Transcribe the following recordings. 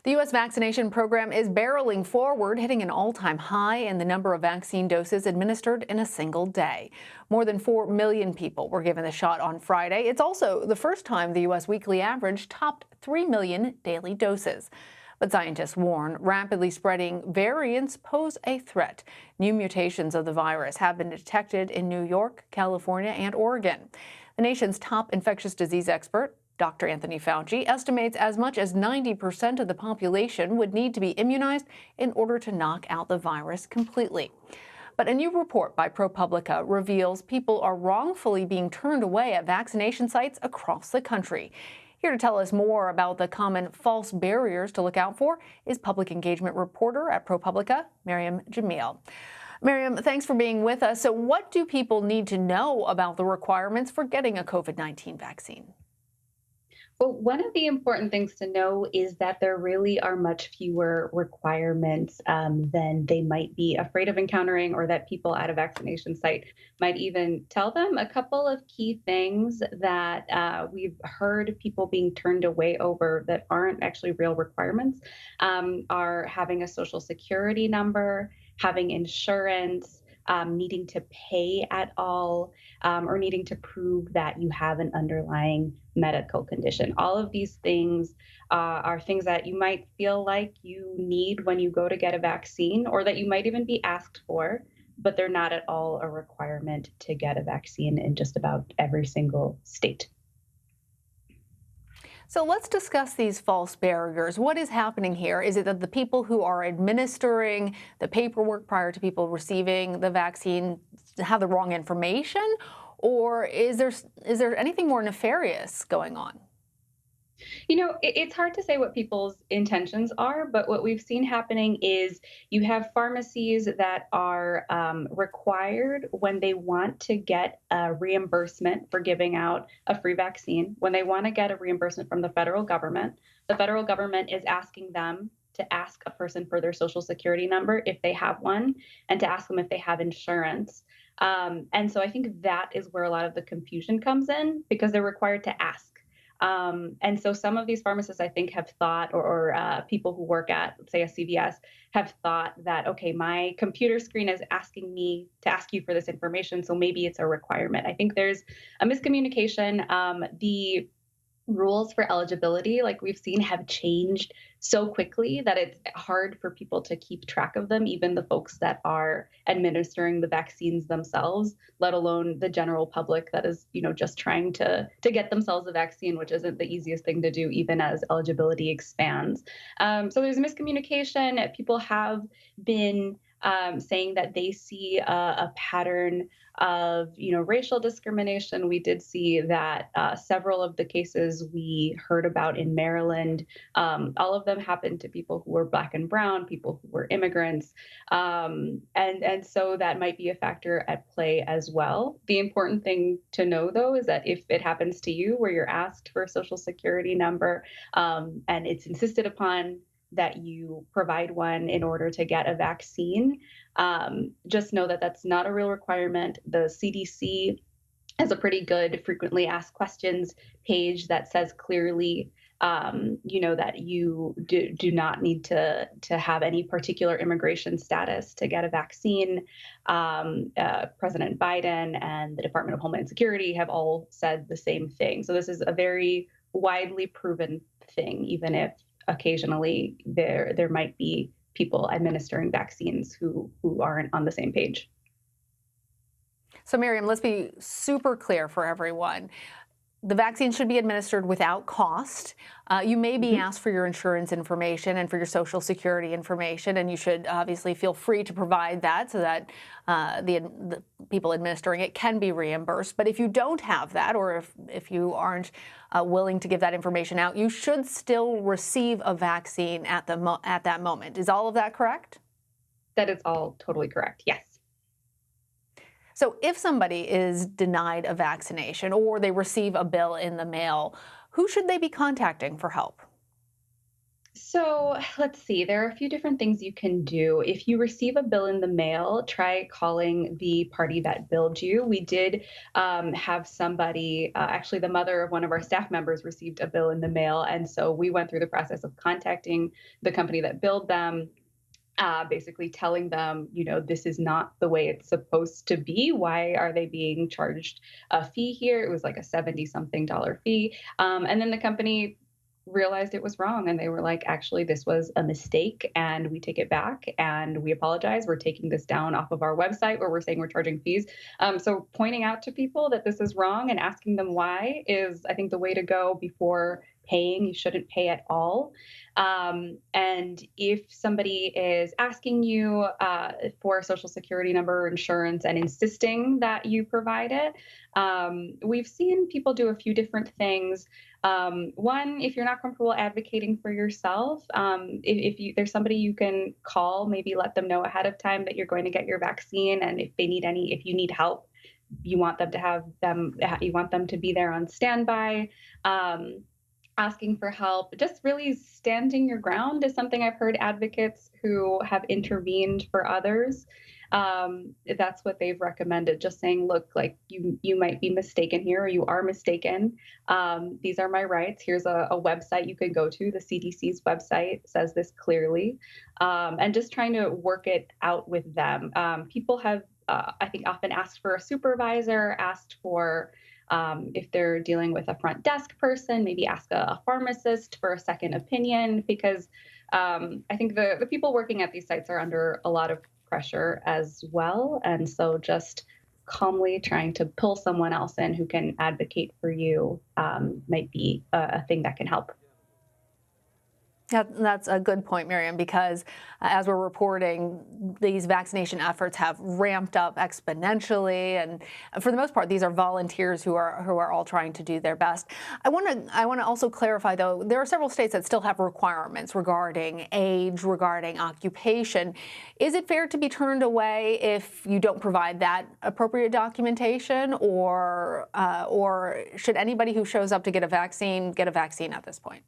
The U.S. vaccination program is barreling forward, hitting an all-time high in the number of vaccine doses administered in a single day. More than 4 million people were given the shot on Friday. It's also the first time the U.S. weekly average topped 3 million daily doses. But scientists warn rapidly spreading variants pose a threat. New mutations of the virus have been detected in New York, California, and Oregon. The nation's top infectious disease expert, Dr. Anthony Fauci, estimates as much as 90% of the population would need to be immunized in order to knock out the virus completely. But a new report by ProPublica reveals people are wrongfully being turned away at vaccination sites across the country. Here to tell us more about the common false barriers to look out for is public engagement reporter at ProPublica, Maryam Jameel. Maryam, thanks for being with us. So what do people need to know about the requirements for getting a COVID-19 vaccine? Well, one of the important things to know is that there really are much fewer requirements than they might be afraid of encountering, or that people at a vaccination site might even tell them. A couple of key things that we've heard people being turned away over that aren't actually real requirements are having a social security number, having insurance, needing to pay at all, or needing to prove that you have an underlying medical condition. All of these things are things that you might feel like you need when you go to get a vaccine, or that you might even be asked for, but they're not at all a requirement to get a vaccine in just about every single state. So let's discuss these false barriers. What is happening here? Is it that the people who are administering the paperwork prior to people receiving the vaccine have the wrong information? Or is there anything more nefarious going on? It's hard to say what people's intentions are, but what we've seen happening is you have pharmacies that are required when they want to get a reimbursement for giving out a free vaccine, when they want to get a reimbursement from the federal government is asking them to ask a person for their social security number if they have one, and to ask them if they have insurance. And so I think that is where a lot of the confusion comes in, because they're required to ask. And so some of these pharmacists, I think, have thought, or people who work at, say, a CVS, have thought that, okay, my computer screen is asking me to ask you for this information, so maybe it's a requirement. I think there's a miscommunication. The rules for eligibility, like we've seen, have changed so quickly that it's hard for people to keep track of them, even the folks that are administering the vaccines themselves, let alone the general public that is, just trying to get themselves a vaccine, which isn't the easiest thing to do, even as eligibility expands. So there's miscommunication. People have been saying that they see a pattern of, racial discrimination. We did see that several of the cases we heard about in Maryland, all of them happened to people who were Black and brown, people who were immigrants. And so that might be a factor at play as well. The important thing to know, though, is that if it happens to you where you're asked for a social security number, and it's insisted upon that you provide one in order to get a vaccine, just know that that's not a real requirement. The CDC has a pretty good frequently asked questions page that says clearly, that you do not need to have any particular immigration status to get a vaccine. President Biden and the Department of Homeland Security have all said the same thing. So this is a very widely proven thing, even if occasionally there might be people administering vaccines who aren't on the same page. So Maryam, let's be super clear for everyone. The vaccine should be administered without cost. You may be asked for your insurance information and for your social security information, and you should obviously feel free to provide that so that the people administering it can be reimbursed. But if you don't have that, or if you aren't willing to give that information out, you should still receive a vaccine at that moment. Is all of that correct? That is all totally correct, yes. So if somebody is denied a vaccination or they receive a bill in the mail, who should they be contacting for help? So let's see, there are a few different things you can do. If you receive a bill in the mail, try calling the party that billed you. We did have somebody, actually, the mother of one of our staff members received a bill in the mail. And so we went through the process of contacting the company that billed them. Basically telling them, this is not the way it's supposed to be. Why are they being charged a fee here? It was like a 70 something dollar fee. And then the company realized it was wrong and they were like, actually, this was a mistake and we take it back and we apologize. We're taking this down off of our website where we're saying we're charging fees. So pointing out to people that this is wrong and asking them why is, I think, the way to go before paying. You shouldn't pay at all. And if somebody is asking you for a social security number or insurance and insisting that you provide it, we've seen people do a few different things. One, if you're not comfortable advocating for yourself, if there's somebody you can call, maybe let them know ahead of time that you're going to get your vaccine, and if you need help, you want you want them to be there on standby. Asking for help, just really standing your ground is something I've heard advocates who have intervened for others. That's what they've recommended. Just saying, look, like you might be mistaken here, or you are mistaken. These are my rights. Here's a website you can go to. The CDC's website says this clearly, and just trying to work it out with them. People have, I think, often asked for a supervisor, asked for if they're dealing with a front desk person, maybe ask a pharmacist for a second opinion, because I think the people working at these sites are under a lot of pressure as well. And so just calmly trying to pull someone else in who can advocate for you might be a thing that can help. Yeah, that's a good point, Maryam, because as we're reporting, these vaccination efforts have ramped up exponentially, and for the most part, these are volunteers who are all trying to do their best. I want to also clarify, though, there are several states that still have requirements regarding age, regarding occupation. Is it fair to be turned away if you don't provide that appropriate documentation, or should anybody who shows up to get a vaccine at this point?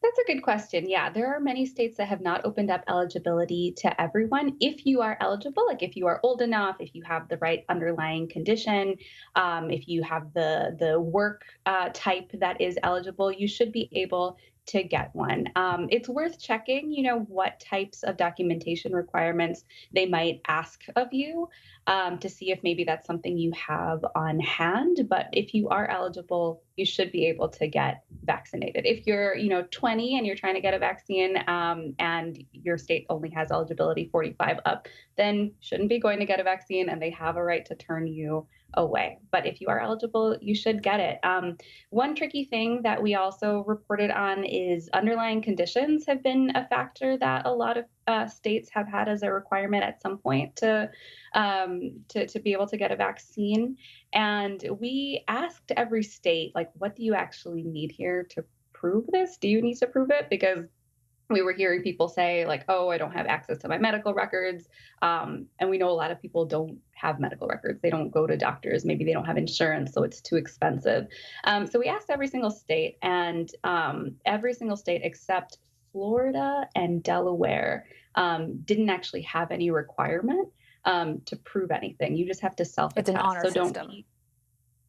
That's a good question. Yeah, there are many states that have not opened up eligibility to everyone. If you are eligible, like if you are old enough, if you have the right underlying condition, if you have the work type that is eligible, you should be able to get one. It's worth checking, what types of documentation requirements they might ask of you to see if maybe that's something you have on hand. But if you are eligible, you should be able to get vaccinated. If you're, 20 and you're trying to get a vaccine and your state only has eligibility 45 up, then shouldn't be going to get a vaccine and they have a right to turn you away. But if you are eligible, you should get it. One tricky thing that we also reported on is underlying conditions have been a factor that a lot of states have had as a requirement at some point to be able to get a vaccine. And we asked every state, like, what do you actually need here to prove this? Do you need to prove it? Because we were hearing people say, like, oh, I don't have access to my medical records. And we know a lot of people don't have medical records. They don't go to doctors. Maybe they don't have insurance, so it's too expensive. So we asked every single state, and every single state except Florida and Delaware didn't actually have any requirement to prove anything. You just have to self-attest. It's an honor system.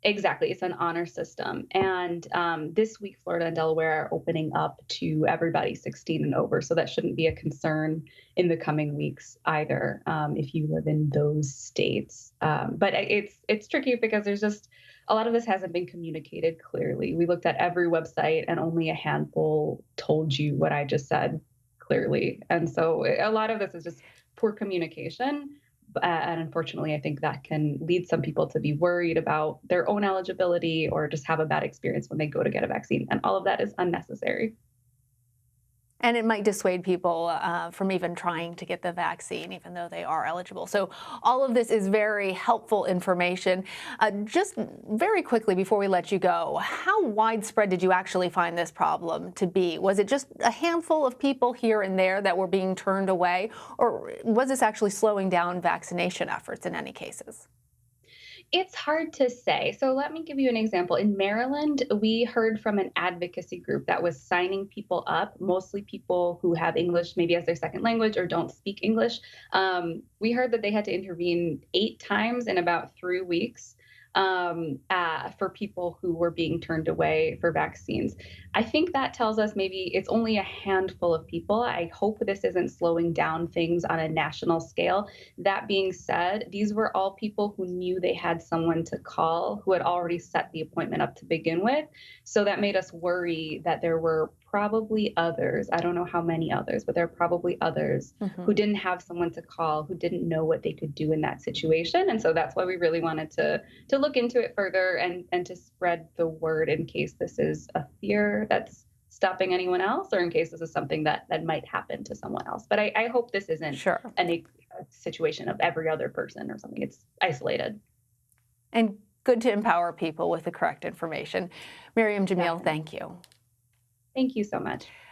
Exactly. It's an honor system. And this week, Florida and Delaware are opening up to everybody 16 and over. So that shouldn't be a concern in the coming weeks either, if you live in those states. But it's tricky because there's just a lot of this hasn't been communicated clearly. We looked at every website and only a handful told you what I just said clearly. And so a lot of this is just poor communication. And unfortunately, I think that can lead some people to be worried about their own eligibility or just have a bad experience when they go to get a vaccine. And all of that is unnecessary. And it might dissuade people from even trying to get the vaccine, even though they are eligible. So all of this is very helpful information. Just very quickly before we let you go, how widespread did you actually find this problem to be? Was it just a handful of people here and there that were being turned away, or was this actually slowing down vaccination efforts in any cases? It's hard to say. So let me give you an example. In Maryland, we heard from an advocacy group that was signing people up, mostly people who have English maybe as their second language or don't speak English. We heard that they had to intervene 8 times in about 3 weeks for people who were being turned away for vaccines. I think that tells us maybe it's only a handful of people. I hope this isn't slowing down things on a national scale. That being said, these were all people who knew they had someone to call who had already set the appointment up to begin with. So that made us worry that there were probably others. I don't know how many others, but there are probably others who didn't have someone to call, who didn't know what they could do in that situation. And so that's why we really wanted to look into it further and to spread the word in case this is a fear that's stopping anyone else, or in case this is something that might happen to someone else. But I hope this isn't Sure. a situation of every other person or something. It's isolated. And good to empower people with the correct information. Maryam Jameel, Definitely. thank you. Thank you so much.